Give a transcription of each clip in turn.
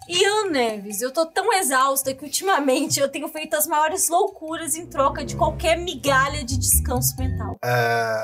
Ian Neves, eu tô tão exausta que ultimamente eu tenho feito as maiores loucuras em troca de qualquer migalha de descanso mental.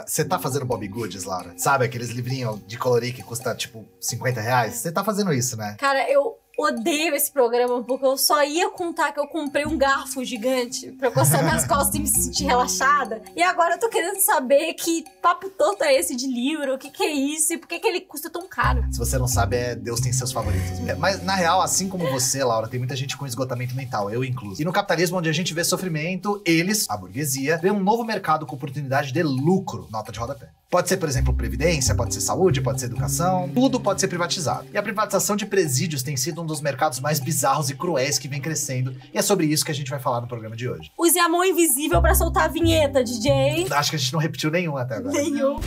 Você tá fazendo Bobbie Goods, Laura? Sabe aqueles livrinhos de colorir que custa, tipo, R$50? Você tá fazendo isso, né? Cara, eu odeio esse programa porque eu só ia contar que eu comprei um garfo gigante pra coçar minhas costas e me sentir relaxada. E agora eu tô querendo saber que papo torto é esse de livro, o que é isso e por que ele custa tão caro. Se você não sabe, Deus tem seus favoritos. Mas, na real, assim como você, Laura, tem muita gente com esgotamento mental, eu incluso. E no capitalismo, onde a gente vê sofrimento, eles, a burguesia, vê um novo mercado com oportunidade de lucro. Nota de rodapé. Pode ser, por exemplo, previdência, pode ser saúde, pode ser educação, tudo pode ser privatizado. E a privatização de presídios tem sido um dos mercados mais bizarros e cruéis que vem crescendo, e é sobre isso que a gente vai falar no programa de hoje. Use a mão invisível pra soltar a vinheta, DJ. Acho que a gente não repetiu nenhum até agora. Nenhum.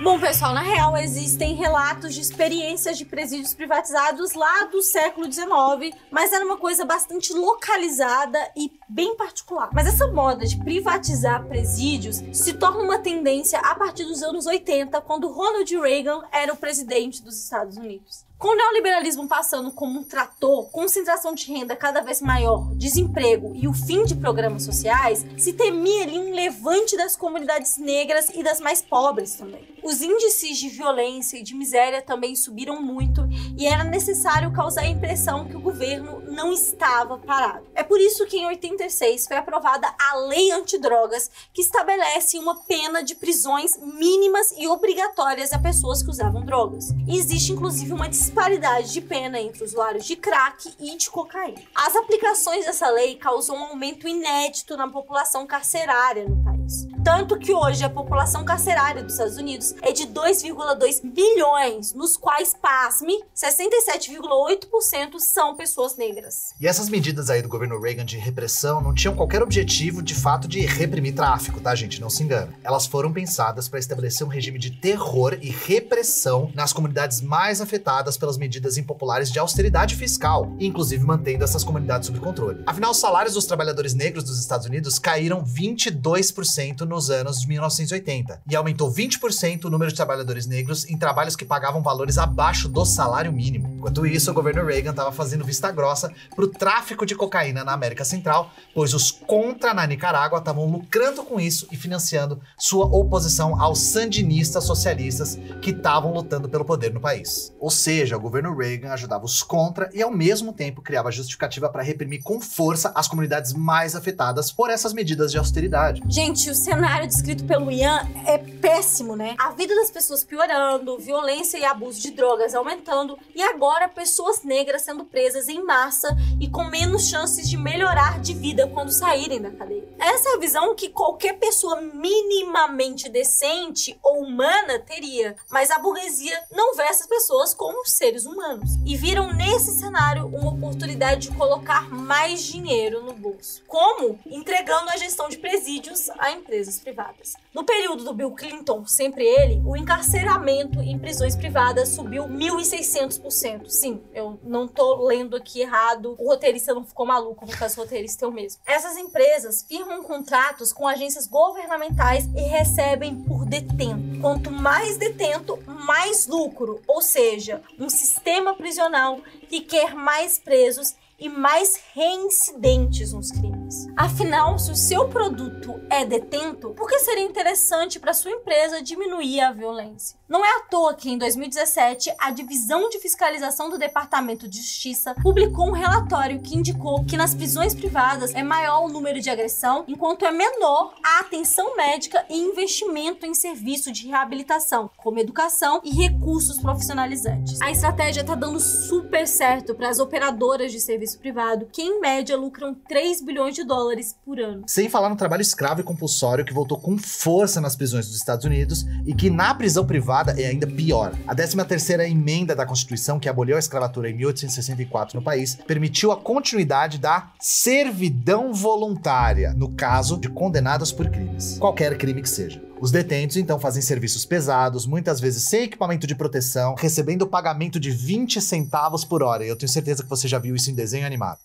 Bom, pessoal, na real existem relatos de experiências de presídios privatizados lá do século XIX, mas era uma coisa bastante localizada e bem particular. Mas essa moda de privatizar presídios se torna uma tendência a partir dos anos 80, quando Ronald Reagan era o presidente dos Estados Unidos. Com o neoliberalismo passando como um trator, concentração de renda cada vez maior, desemprego e o fim de programas sociais, se temia ali um levante das comunidades negras e das mais pobres também. Os índices de violência e de miséria também subiram muito e era necessário causar a impressão que o governo não estava parado. É por isso que em 86 foi aprovada a Lei Antidrogas, que estabelece uma pena de prisões mínimas e obrigatórias a pessoas que usavam drogas. E existe inclusive uma disparidade de pena entre usuários de crack e de cocaína. As aplicações dessa lei causam um aumento inédito na população carcerária no país. Tanto que hoje a população carcerária dos Estados Unidos é de 2,2 bilhões, nos quais, pasme, 67,8% são pessoas negras. E essas medidas aí do governo Reagan de repressão não tinham qualquer objetivo, de fato, de reprimir tráfico, tá, gente? Não se engana. Elas foram pensadas para estabelecer um regime de terror e repressão nas comunidades mais afetadas pelas medidas impopulares de austeridade fiscal, inclusive mantendo essas comunidades sob controle. Afinal, os salários dos trabalhadores negros dos Estados Unidos caíram 22% nos anos de 1980 e aumentou 20% o número de trabalhadores negros em trabalhos que pagavam valores abaixo do salário mínimo. Enquanto isso, o governo Reagan estava fazendo vista grossa para o tráfico de cocaína na América Central, pois os contra na Nicarágua estavam lucrando com isso e financiando sua oposição aos sandinistas socialistas que estavam lutando pelo poder no país. Ou seja, o governo Reagan ajudava os contra e ao mesmo tempo criava justificativa para reprimir com força as comunidades mais afetadas por essas medidas de austeridade. Gente, o cenário descrito pelo Ian é péssimo, né? A vida das pessoas piorando, violência e abuso de drogas aumentando e agora pessoas negras sendo presas em massa e com menos chances de melhorar de vida quando saírem da cadeia. Essa é a visão que qualquer pessoa minimamente decente ou humana teria, mas a burguesia não vê essas pessoas como seres humanos e viram nesse cenário uma oportunidade de colocar mais dinheiro no bolso. Como? Entregando a gestão de presídios a empresas privadas. No período do Bill Clinton, sempre ele, o encarceramento em prisões privadas subiu 1.600%. Sim, eu não tô lendo aqui errado, o roteirista não ficou maluco, no caso o roteirista é o mesmo. Essas empresas firmam contratos com agências governamentais e recebem por detento. Quanto mais detento, mais lucro, ou seja, um sistema prisional que quer mais presos e mais reincidentes nos crimes. Afinal, se o seu produto é detento, por que seria interessante para sua empresa diminuir a violência? Não é à toa que, em 2017, a Divisão de Fiscalização do Departamento de Justiça publicou um relatório que indicou que nas prisões privadas é maior o número de agressão, enquanto é menor a atenção médica e investimento em serviço de reabilitação, como educação e recursos profissionalizantes. A estratégia está dando super certo para as operadoras de serviço privado, que em média lucram 3 bilhões de dólares por ano. Sem falar no trabalho escravo e compulsório que voltou com força nas prisões dos Estados Unidos e que na prisão privada é ainda pior. A 13ª emenda da Constituição, que aboliu a escravatura em 1864 no país, permitiu a continuidade da servidão voluntária, no caso de condenados por crimes, qualquer crime que seja. Os detentos, então, fazem serviços pesados, muitas vezes sem equipamento de proteção, recebendo pagamento de 20 centavos por hora. E eu tenho certeza que você já viu isso em desenho animado.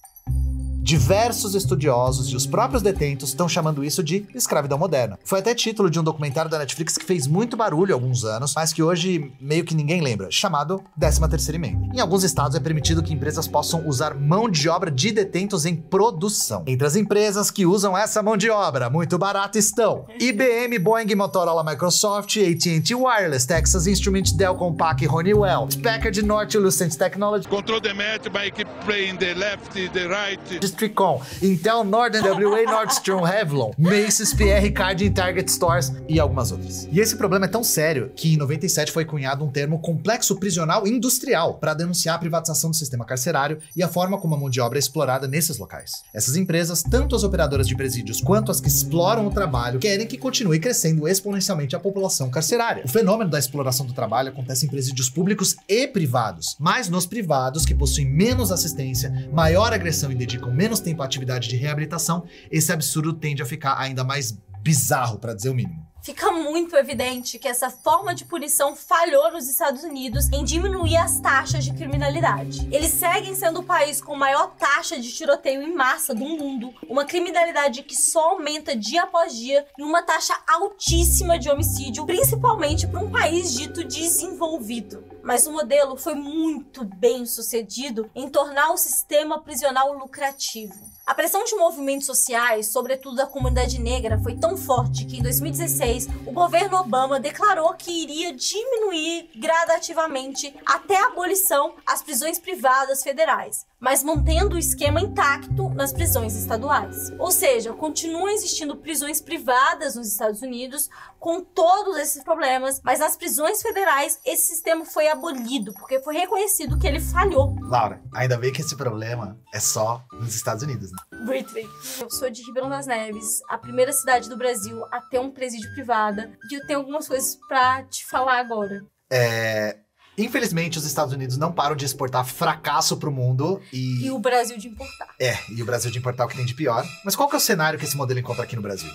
Diversos estudiosos e os próprios detentos estão chamando isso de escravidão moderna. Foi até título de um documentário da Netflix que fez muito barulho há alguns anos, mas que hoje meio que ninguém lembra, chamado 13ª Emenda. Em alguns estados é permitido que empresas possam usar mão de obra de detentos em produção. Entre as empresas que usam essa mão de obra muito barata estão IBM, Boeing, Motorola, Microsoft, AT&T Wireless, Texas Instruments, Dell, Compaq, Honeywell, Packard, North, Lucent Technology, Control the match by keep playing the left, the right. Districom, Intel, Northern, WA, Nordstrom, Revlon, Macy's, PR, Card, Target Stores e algumas outras. E esse problema é tão sério que em 97 foi cunhado um termo complexo prisional industrial para denunciar a privatização do sistema carcerário e a forma como a mão de obra é explorada nesses locais. Essas empresas, tanto as operadoras de presídios quanto as que exploram o trabalho, querem que continue crescendo exponencialmente a população carcerária. O fenômeno da exploração do trabalho acontece em presídios públicos e privados, mas nos privados, que possuem menos assistência, maior agressão e dedicam menos tempo à atividade de reabilitação, esse absurdo tende a ficar ainda mais bizarro, para dizer o mínimo. Fica muito evidente que essa forma de punição falhou nos Estados Unidos em diminuir as taxas de criminalidade. Eles seguem sendo o país com maior taxa de tiroteio em massa do mundo, uma criminalidade que só aumenta dia após dia e uma taxa altíssima de homicídio, principalmente para um país dito desenvolvido. Mas o modelo foi muito bem sucedido em tornar o sistema prisional lucrativo. A pressão de movimentos sociais, sobretudo da comunidade negra, foi tão forte que em 2016 o governo Obama declarou que iria diminuir gradativamente até a abolição as prisões privadas federais, mas mantendo o esquema intacto nas prisões estaduais. Ou seja, continuam existindo prisões privadas nos Estados Unidos com todos esses problemas, mas nas prisões federais esse sistema foi abolido, porque foi reconhecido que ele falhou. Laura, ainda bem que esse problema é só nos Estados Unidos, né? Britney. Eu sou de Ribeirão das Neves, a primeira cidade do Brasil a ter um presídio privado, e eu tenho algumas coisas pra te falar agora. Infelizmente, os Estados Unidos não param de exportar fracasso pro mundo E o Brasil de importar. E o Brasil de importar o que tem de pior. Mas qual que é o cenário que esse modelo encontra aqui no Brasil?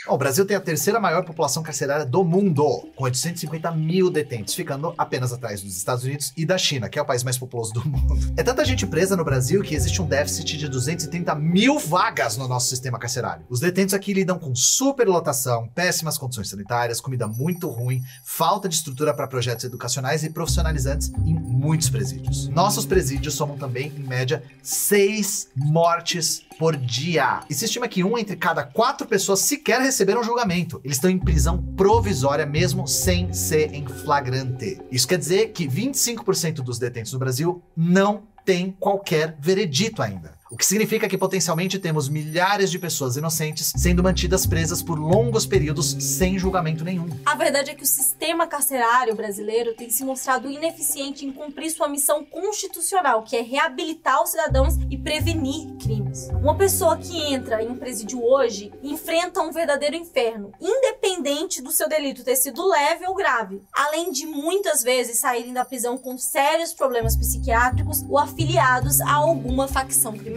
Bom, o Brasil tem a terceira maior população carcerária do mundo, com 850 mil detentos, ficando apenas atrás dos Estados Unidos e da China, que é o país mais populoso do mundo. É tanta gente presa no Brasil que existe um déficit de 230 mil vagas no nosso sistema carcerário. Os detentos aqui lidam com superlotação, péssimas condições sanitárias, comida muito ruim, falta de estrutura para projetos educacionais e profissionalizantes em muitos presídios. Nossos presídios somam também, em média, 6 mortes por dia. E se estima que 1 entre cada 4 pessoas sequer receberam julgamento. Eles estão em prisão provisória mesmo sem ser em flagrante. Isso quer dizer que 25% dos detentos no Brasil não tem qualquer veredito ainda. O que significa que potencialmente temos milhares de pessoas inocentes sendo mantidas presas por longos períodos sem julgamento nenhum. A verdade é que o sistema carcerário brasileiro tem se mostrado ineficiente em cumprir sua missão constitucional, que é reabilitar os cidadãos e prevenir crimes. Uma pessoa que entra em um presídio hoje enfrenta um verdadeiro inferno, independente do seu delito ter sido leve ou grave, além de muitas vezes saírem da prisão com sérios problemas psiquiátricos ou afiliados a alguma facção criminosa.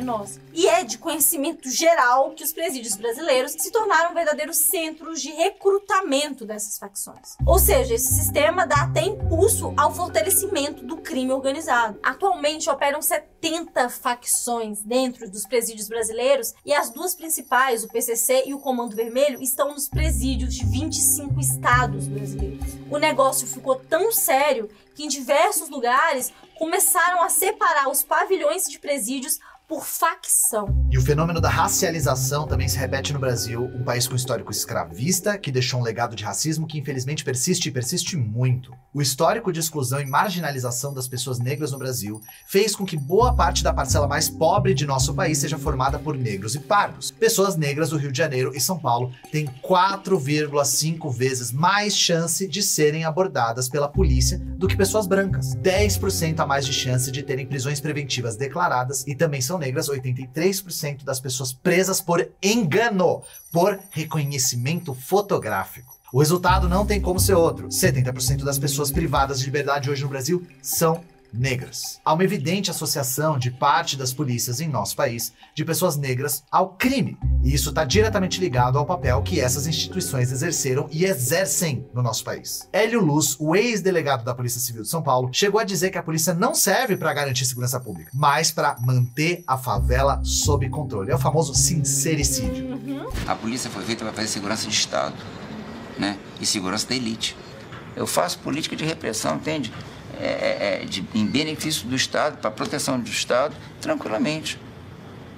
E é de conhecimento geral que os presídios brasileiros se tornaram verdadeiros centros de recrutamento dessas facções. Ou seja, esse sistema dá até impulso ao fortalecimento do crime organizado. Atualmente operam 70 facções dentro dos presídios brasileiros e as duas principais, o PCC e o Comando Vermelho, estão nos presídios de 25 estados brasileiros. O negócio ficou tão sério que em diversos lugares começaram a separar os pavilhões de presídios por facção. E o fenômeno da racialização também se repete no Brasil, um país com histórico escravista, que deixou um legado de racismo que infelizmente persiste e persiste muito. O histórico de exclusão e marginalização das pessoas negras no Brasil fez com que boa parte da parcela mais pobre de nosso país seja formada por negros e pardos. Pessoas negras do Rio de Janeiro e São Paulo têm 4,5 vezes mais chance de serem abordadas pela polícia do que pessoas brancas. 10% a mais de chance de terem prisões preventivas declaradas e também são negras 83% das pessoas presas por engano, por reconhecimento fotográfico. O resultado não tem como ser outro. 70% das pessoas privadas de liberdade hoje no Brasil são negras. Há uma evidente associação de parte das polícias em nosso país de pessoas negras ao crime. E isso está diretamente ligado ao papel que essas instituições exerceram e exercem no nosso país. Hélio Luz, o ex-delegado da Polícia Civil de São Paulo, chegou a dizer que a polícia não serve para garantir segurança pública, mas para manter a favela sob controle. É o famoso sincericídio. A polícia foi feita para fazer segurança de Estado, né? E segurança da elite. Eu faço política de repressão, entende? Em benefício do Estado, para proteção do Estado, tranquilamente.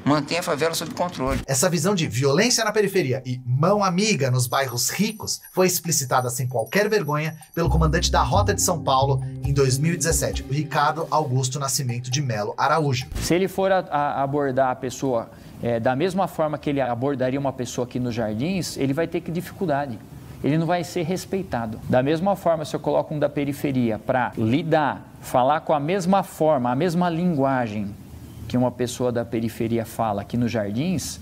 Mantém a favela sob controle. Essa visão de violência na periferia e mão amiga nos bairros ricos foi explicitada sem qualquer vergonha pelo comandante da Rota de São Paulo em 2017, o Ricardo Augusto Nascimento de Melo Araújo. Se ele for abordar a pessoa da mesma forma que ele abordaria uma pessoa aqui nos Jardins, ele vai ter dificuldade. Ele não vai ser respeitado. Da mesma forma, se eu coloco um da periferia para lidar, falar com a mesma forma, a mesma linguagem que uma pessoa da periferia fala aqui nos Jardins,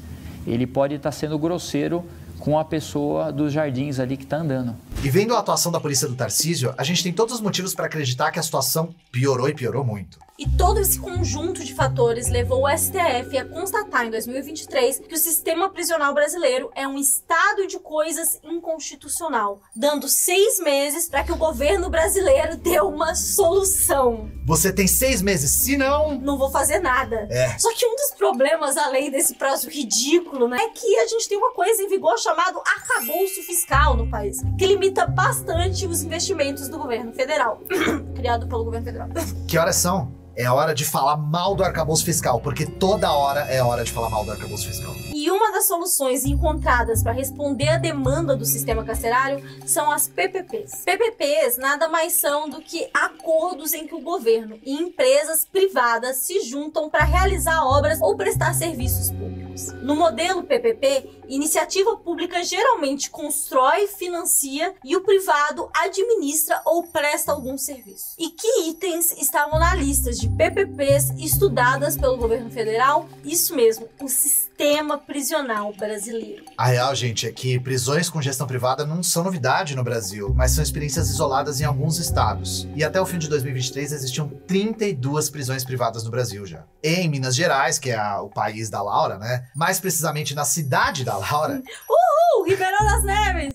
ele pode estar sendo grosseiro com a pessoa dos Jardins ali que está andando. E vendo a atuação da polícia do Tarcísio, a gente tem todos os motivos para acreditar que a situação piorou e piorou muito. E todo esse conjunto de fatores levou o STF a constatar em 2023 que o sistema prisional brasileiro é um estado de coisas inconstitucional, dando 6 meses para que o governo brasileiro dê uma solução. Você tem 6 meses, se não vou fazer nada. Só que um dos problemas, além desse prazo ridículo, né, é que a gente tem uma coisa em vigor chamado arcabouço fiscal no país, que limita bastante os investimentos do governo federal, criado pelo governo federal. Que horas são? É hora de falar mal do arcabouço fiscal, porque toda hora é hora de falar mal do arcabouço fiscal. E uma das soluções encontradas para responder à demanda do sistema carcerário são as PPPs. PPPs nada mais são do que acordos em que o governo e empresas privadas se juntam para realizar obras ou prestar serviços públicos. No modelo PPP, iniciativa pública geralmente constrói, financia e o privado administra ou presta algum serviço. E que itens estavam na lista de PPPs estudadas pelo governo federal? Isso mesmo, o sistema prisional brasileiro. A real, gente, é que prisões com gestão privada não são novidade no Brasil, mas são experiências isoladas em alguns estados. E até o fim de 2023 existiam 32 prisões privadas no Brasil já. Em Minas Gerais, que é o país da Laura, né? Mais precisamente na cidade da Laura. Uhul! Ribeirão das Neves!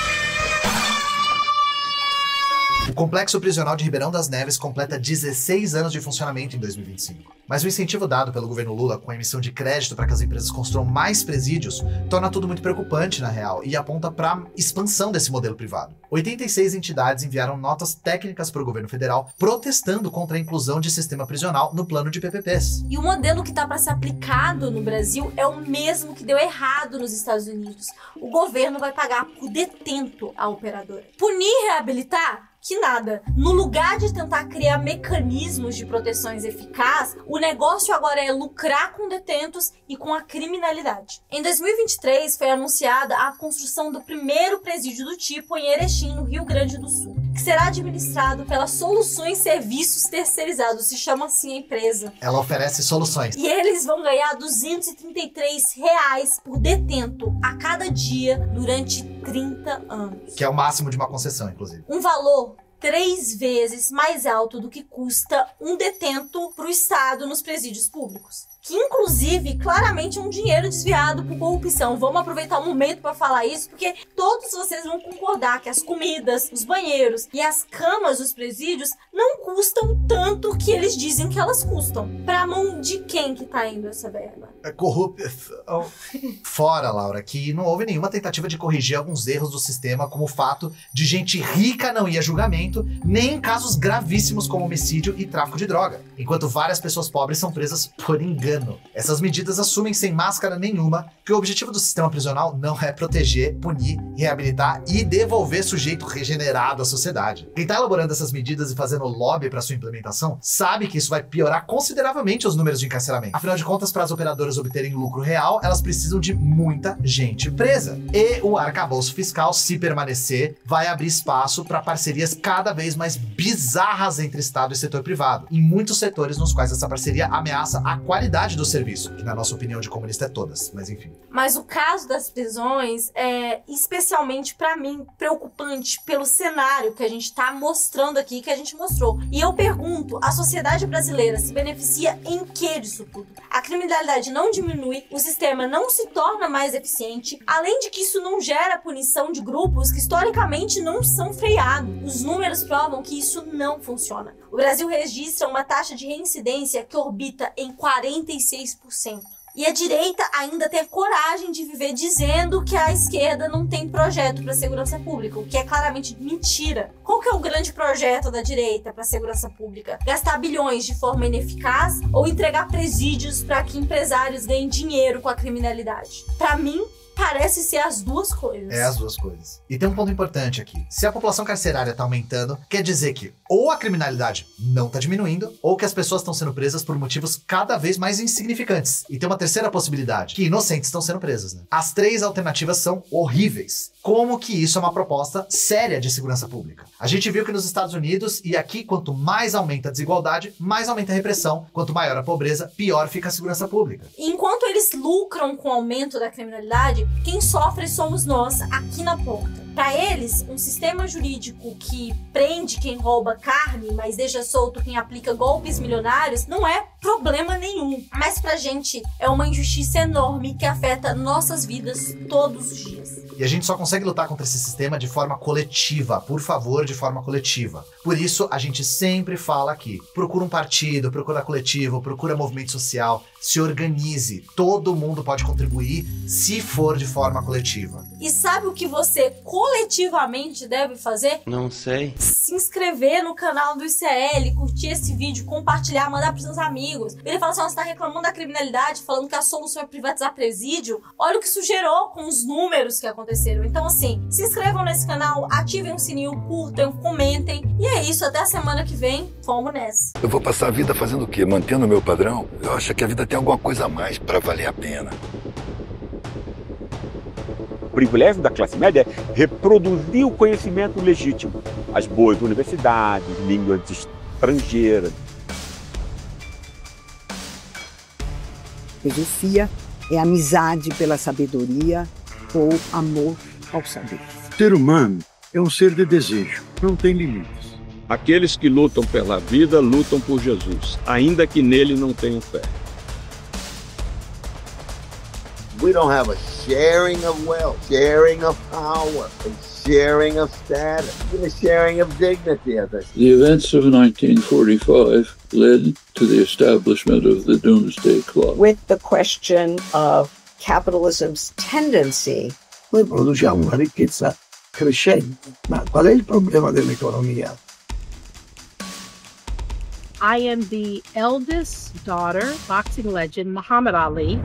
O Complexo Prisional de Ribeirão das Neves completa 16 anos de funcionamento em 2025. Mas o incentivo dado pelo governo Lula com a emissão de crédito para que as empresas construam mais presídios torna tudo muito preocupante na real e aponta para a expansão desse modelo privado. 86 entidades enviaram notas técnicas para o governo federal protestando contra a inclusão de sistema prisional no plano de PPPs. E o modelo que está para ser aplicado no Brasil é o mesmo que deu errado nos Estados Unidos. O governo vai pagar por detento a operadora. Punir e reabilitar? Que nada. No lugar de tentar criar mecanismos de proteções eficazes, o negócio agora é lucrar com detentos e com a criminalidade. Em 2023, foi anunciada a construção do primeiro presídio do tipo em Erechim, no Rio Grande do Sul, que será administrado pela Soluções Serviços Terceirizados, se chama assim a empresa. Ela oferece soluções. E eles vão ganhar R$ 233 por detento a cada dia durante 30 anos. Que é o máximo de uma concessão, inclusive. Um valor 3 vezes mais alto do que custa um detento para o Estado nos presídios públicos. Que, inclusive, claramente é um dinheiro desviado por corrupção. Vamos aproveitar o momento para falar isso, porque todos vocês vão concordar que as comidas, os banheiros e as camas dos presídios não custam tanto que eles dizem que elas custam. Pra mão de quem que tá indo essa verba? É corrupção. Fora, Laura, que não houve nenhuma tentativa de corrigir alguns erros do sistema, como o fato de gente rica não ir a julgamento, nem em casos gravíssimos como homicídio e tráfico de droga, enquanto várias pessoas pobres são presas por engano. Essas medidas assumem sem máscara nenhuma que o objetivo do sistema prisional não é proteger, punir, reabilitar e devolver sujeito regenerado à sociedade. Quem está elaborando essas medidas e fazendo lobby para sua implementação sabe que isso vai piorar consideravelmente os números de encarceramento. Afinal de contas, para as operadoras obterem lucro real, elas precisam de muita gente presa. E o arcabouço fiscal, se permanecer, vai abrir espaço para parcerias cada vez mais bizarras entre Estado e setor privado, em muitos setores nos quais essa parceria ameaça a qualidade qualidade do serviço, que na nossa opinião de comunista é todas, mas enfim. Mas o caso das prisões é especialmente pra mim preocupante pelo cenário que a gente tá mostrando aqui, que a gente mostrou. E eu pergunto, a sociedade brasileira se beneficia em que disso tudo? A criminalidade não diminui, o sistema não se torna mais eficiente, além de que isso não gera punição de grupos que historicamente não são freados. Os números provam que isso não funciona. O Brasil registra uma taxa de reincidência que orbita em 46%. E a direita ainda tem a coragem de viver dizendo que a esquerda não tem projeto para segurança pública, o que é claramente mentira. Qual que é o grande projeto da direita para segurança pública? Gastar bilhões de forma ineficaz ou entregar presídios para que empresários ganhem dinheiro com a criminalidade? Para mim, parece ser as duas coisas. É as duas coisas. E tem um ponto importante aqui. Se a população carcerária tá aumentando, quer dizer que ou a criminalidade não tá diminuindo, ou que as pessoas estão sendo presas por motivos cada vez mais insignificantes. E tem uma terceira possibilidade, que inocentes estão sendo presas, né? As três alternativas são horríveis. Como que isso é uma proposta séria de segurança pública? A gente viu que nos Estados Unidos, e aqui, quanto mais aumenta a desigualdade, mais aumenta a repressão. Quanto maior a pobreza, pior fica a segurança pública. Enquanto eles lucram com o aumento da criminalidade, quem sofre somos nós, aqui na ponta. Para eles, um sistema jurídico que prende quem rouba carne, mas deixa solto quem aplica golpes milionários, não é problema nenhum. Mas pra gente, é uma injustiça enorme que afeta nossas vidas todos os dias. E a gente só consegue lutar contra esse sistema de forma coletiva, por favor, de forma coletiva. Por isso, a gente sempre fala aqui, procura um partido, procura coletivo, procura movimento social, se organize. Todo mundo pode contribuir se for de forma coletiva. E sabe o que você coletivamente deve fazer? Não sei. Se inscrever no canal do ICL, curtir esse vídeo, compartilhar, mandar pros seus amigos. Ele fala assim, você tá reclamando da criminalidade, falando que a solução é privatizar presídio. Olha o que isso gerou com os números que aconteceram. Então assim, se inscrevam nesse canal, ativem o sininho, curtam, comentem. E é isso, até a semana que vem, vamos nessa. Eu vou passar a vida fazendo o quê? Mantendo o meu padrão? Eu acho que a vida tem alguma coisa a mais pra valer a pena. O privilégio da classe média é reproduzir o conhecimento legítimo. As boas universidades, línguas estrangeiras. Filosofia é amizade pela sabedoria ou amor ao saber. O ser humano é um ser de desejo, não tem limites. Aqueles que lutam pela vida, lutam por Jesus, ainda que nele não tenham fé. We don't have a sharing of wealth, sharing of power, and sharing of status, even a sharing of dignity, I think. The events of 1945 led to the establishment of the Doomsday Clock. With the question of capitalism's tendency. Noi produciamo una ricchezza crescente, ma qual è il problema dell'economia? I am the eldest daughter, boxing legend Muhammad Ali.